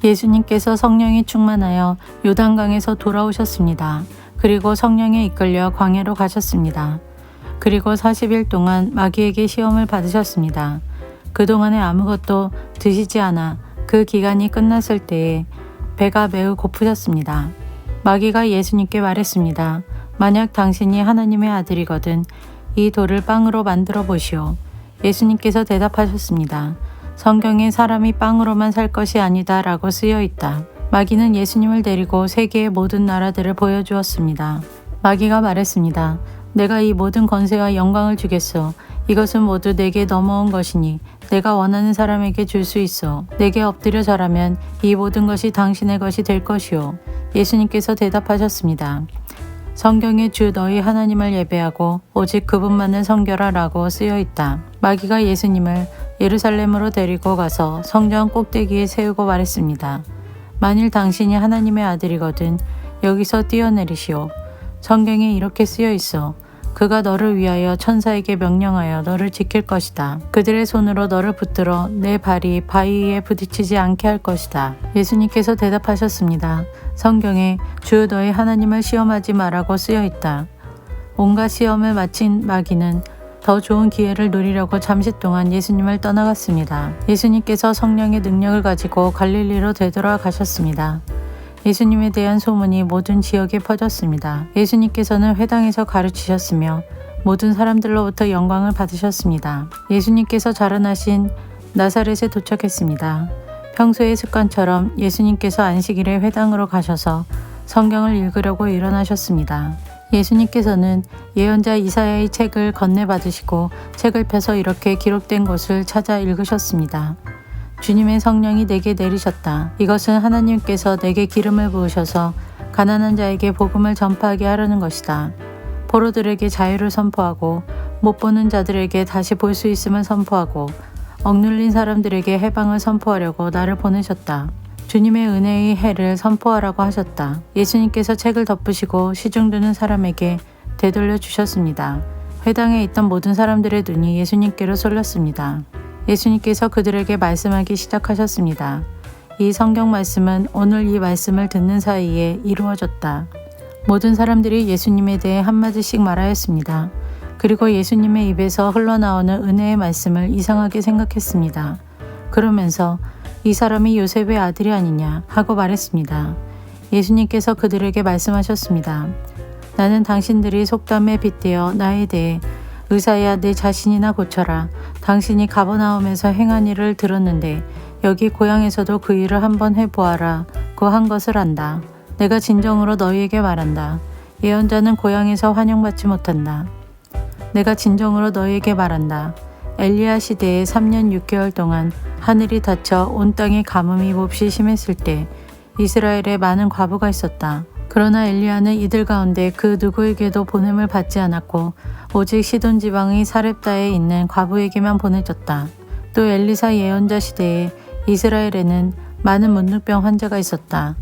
예수님께서 성령이 충만하여 요단강에서 돌아오셨습니다. 그리고 성령에 이끌려 광야로 가셨습니다. 그리고 40일 동안 마귀에게 시험을 받으셨습니다. 그동안에 아무것도 드시지 않아 그 기간이 끝났을 때에 배가 매우 고프셨습니다. 마귀가 예수님께 말했습니다. 만약 당신이 하나님의 아들이거든 이 돌을 빵으로 만들어 보시오. 예수님께서 대답하셨습니다. 성경에 사람이 빵으로만 살 것이 아니다 라고 쓰여 있다. 마귀는 예수님을 데리고 세계의 모든 나라들을 보여주었습니다. 마귀가 말했습니다. 내가 이 모든 권세와 영광을 주겠소. 이것은 모두 내게 넘어온 것이니 내가 원하는 사람에게 줄 수 있어. 내게 엎드려 절하면 이 모든 것이 당신의 것이 될 것이오. 예수님께서 대답하셨습니다. 성경에 주 너희 하나님을 예배하고 오직 그분만을 섬겨라 라고 쓰여 있다. 마귀가 예수님을 예루살렘으로 데리고 가서 성전 꼭대기에 세우고 말했습니다. 만일 당신이 하나님의 아들이거든 여기서 뛰어내리시오. 성경에 이렇게 쓰여 있어. 그가 너를 위하여 천사에게 명령하여 너를 지킬 것이다. 그들의 손으로 너를 붙들어 내 발이 바위 위에 부딪히지 않게 할 것이다. 예수님께서 대답하셨습니다. 성경에 주 너의 하나님을 시험하지 마라고 쓰여 있다. 온갖 시험을 마친 마귀는 더 좋은 기회를 누리려고 잠시 동안 예수님을 떠나갔습니다. 예수님께서 성령의 능력을 가지고 갈릴리로 되돌아가셨습니다. 예수님에 대한 소문이 모든 지역에 퍼졌습니다. 예수님께서는 회당에서 가르치셨으며 모든 사람들로부터 영광을 받으셨습니다. 예수님께서 자라나신 나사렛에 도착했습니다. 평소의 습관처럼 예수님께서 안식일에 회당으로 가셔서 성경을 읽으려고 일어나셨습니다. 예수님께서는 예언자 이사야의 책을 건네받으시고 책을 펴서 이렇게 기록된 곳을 찾아 읽으셨습니다. 주님의 성령이 내게 내리셨다. 이것은 하나님께서 내게 기름을 부으셔서 가난한 자에게 복음을 전파하게 하려는 것이다. 포로들에게 자유를 선포하고 못 보는 자들에게 다시 볼 수 있음을 선포하고 억눌린 사람들에게 해방을 선포하려고 나를 보내셨다. 주님의 은혜의 해를 선포하라고 하셨다. 예수님께서 책을 덮으시고 시중드는 사람에게 되돌려 주셨습니다. 회당에 있던 모든 사람들의 눈이 예수님께로 쏠렸습니다. 예수님께서 그들에게 말씀하기 시작하셨습니다. 이 성경 말씀은 오늘 이 말씀을 듣는 사이에 이루어졌다. 모든 사람들이 예수님에 대해 한마디씩 말하였습니다. 그리고 예수님의 입에서 흘러나오는 은혜의 말씀을 이상하게 생각했습니다. 그러면서 이 사람이 요셉의 아들이 아니냐 하고 말했습니다. 예수님께서 그들에게 말씀하셨습니다. 나는 당신들이 속담에 빗대어 나에 대해 의사야 내 자신이나 고쳐라. 당신이 가버나움에서 행한 일을 들었는데 여기 고향에서도 그 일을 한번 해보아라. 그 한 것을 안다. 내가 진정으로 너희에게 말한다. 예언자는 고향에서 환영받지 못한다. 내가 진정으로 너희에게 말한다. 엘리야 시대에 3년 6개월 동안 하늘이 닫혀 온 땅에 가뭄이 몹시 심했을 때 이스라엘에 많은 과부가 있었다. 그러나 엘리야는 이들 가운데 그 누구에게도 보냄을 받지 않았고 오직 시돈 지방의 사렙다에 있는 과부에게만 보내졌다. 또 엘리사 예언자 시대에 이스라엘에는 많은 문둥병 환자가 있었다.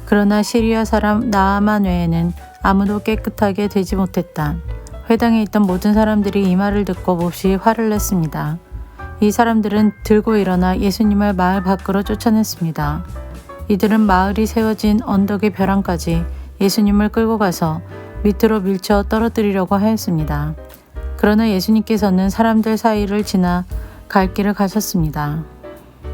그러나 시리아 사람 나아만 외에는 아무도 깨끗하게 되지 못했다. 회당에 있던 모든 사람들이 이 말을 듣고 몹시 화를 냈습니다. 이 사람들은 들고 일어나 예수님을 마을 밖으로 쫓아냈습니다. 이들은 마을이 세워진 언덕의 벼랑까지 예수님을 끌고 가서 밑으로 밀쳐 떨어뜨리려고 하였습니다. 그러나 예수님께서는 사람들 사이를 지나 갈 길을 가셨습니다.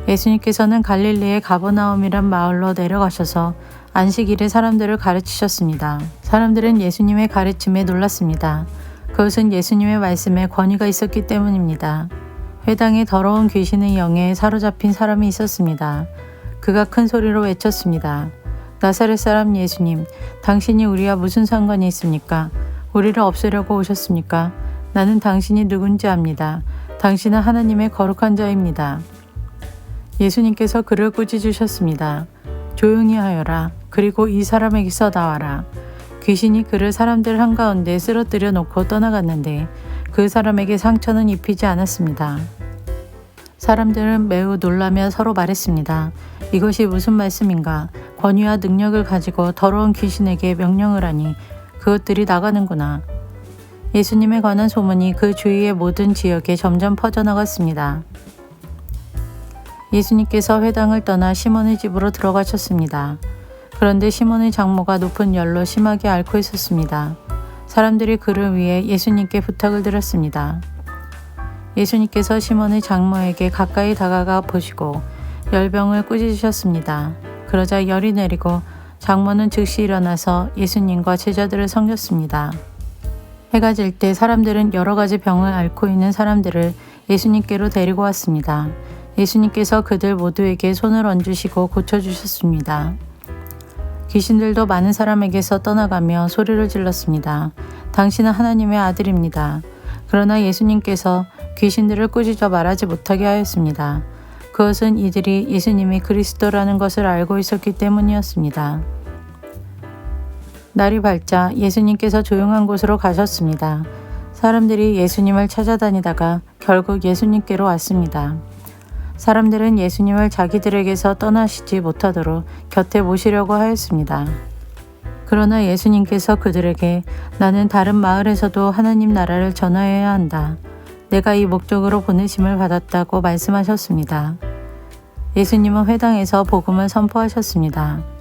예수님께서는 갈릴리의 가버나움이란 마을로 내려가셔서 안식일에 사람들을 가르치셨습니다. 사람들은 예수님의 가르침에 놀랐습니다. 그것은 예수님의 말씀에 권위가 있었기 때문입니다. 회당에 더러운 귀신의 영에 사로잡힌 사람이 있었습니다. 그가 큰 소리로 외쳤습니다. 나사렛 사람 예수님, 당신이 우리와 무슨 상관이 있습니까? 우리를 없애려고 오셨습니까? 나는 당신이 누군지 압니다. 당신은 하나님의 거룩한 자입니다. 예수님께서 그를 꾸짖으셨습니다. 조용히 하여라. 그리고 이 사람에게서 나와라. 귀신이 그를 사람들 한가운데 쓰러뜨려 놓고 떠나갔는데 그 사람에게 상처는 입히지 않았습니다. 사람들은 매우 놀라며 서로 말했습니다. 이것이 무슨 말씀인가? 권위와 능력을 가지고 더러운 귀신에게 명령을 하니 그것들이 나가는구나. 예수님에 관한 소문이 그 주위의 모든 지역에 점점 퍼져나갔습니다. 예수님께서 회당을 떠나 시몬의 집으로 들어가셨습니다. 그런데 시몬의 장모가 높은 열로 심하게 앓고 있었습니다. 사람들이 그를 위해 예수님께 부탁을 드렸습니다. 예수님께서 시몬의 장모에게 가까이 다가가 보시고 열병을 꾸짖으셨습니다. 그러자 열이 내리고 장모는 즉시 일어나서 예수님과 제자들을 섬겼습니다. 해가 질 때 사람들은 여러 가지 병을 앓고 있는 사람들을 예수님께로 데리고 왔습니다. 예수님께서 그들 모두에게 손을 얹으시고 고쳐주셨습니다. 귀신들도 많은 사람에게서 떠나가며 소리를 질렀습니다. 당신은 하나님의 아들입니다. 그러나 예수님께서 귀신들을 꾸짖어 말하지 못하게 하였습니다. 그것은 이들이 예수님이 그리스도라는 것을 알고 있었기 때문이었습니다. 날이 밝자 예수님께서 조용한 곳으로 가셨습니다. 사람들이 예수님을 찾아다니다가 결국 예수님께로 왔습니다. 사람들은 예수님을 자기들에게서 떠나시지 못하도록 곁에 모시려고 하였습니다. 그러나 예수님께서 그들에게 나는 다른 마을에서도 하나님 나라를 전하여야 한다. 내가 이 목적으로 보내심을 받았다고 말씀하셨습니다. 예수님은 회당에서 복음을 선포하셨습니다.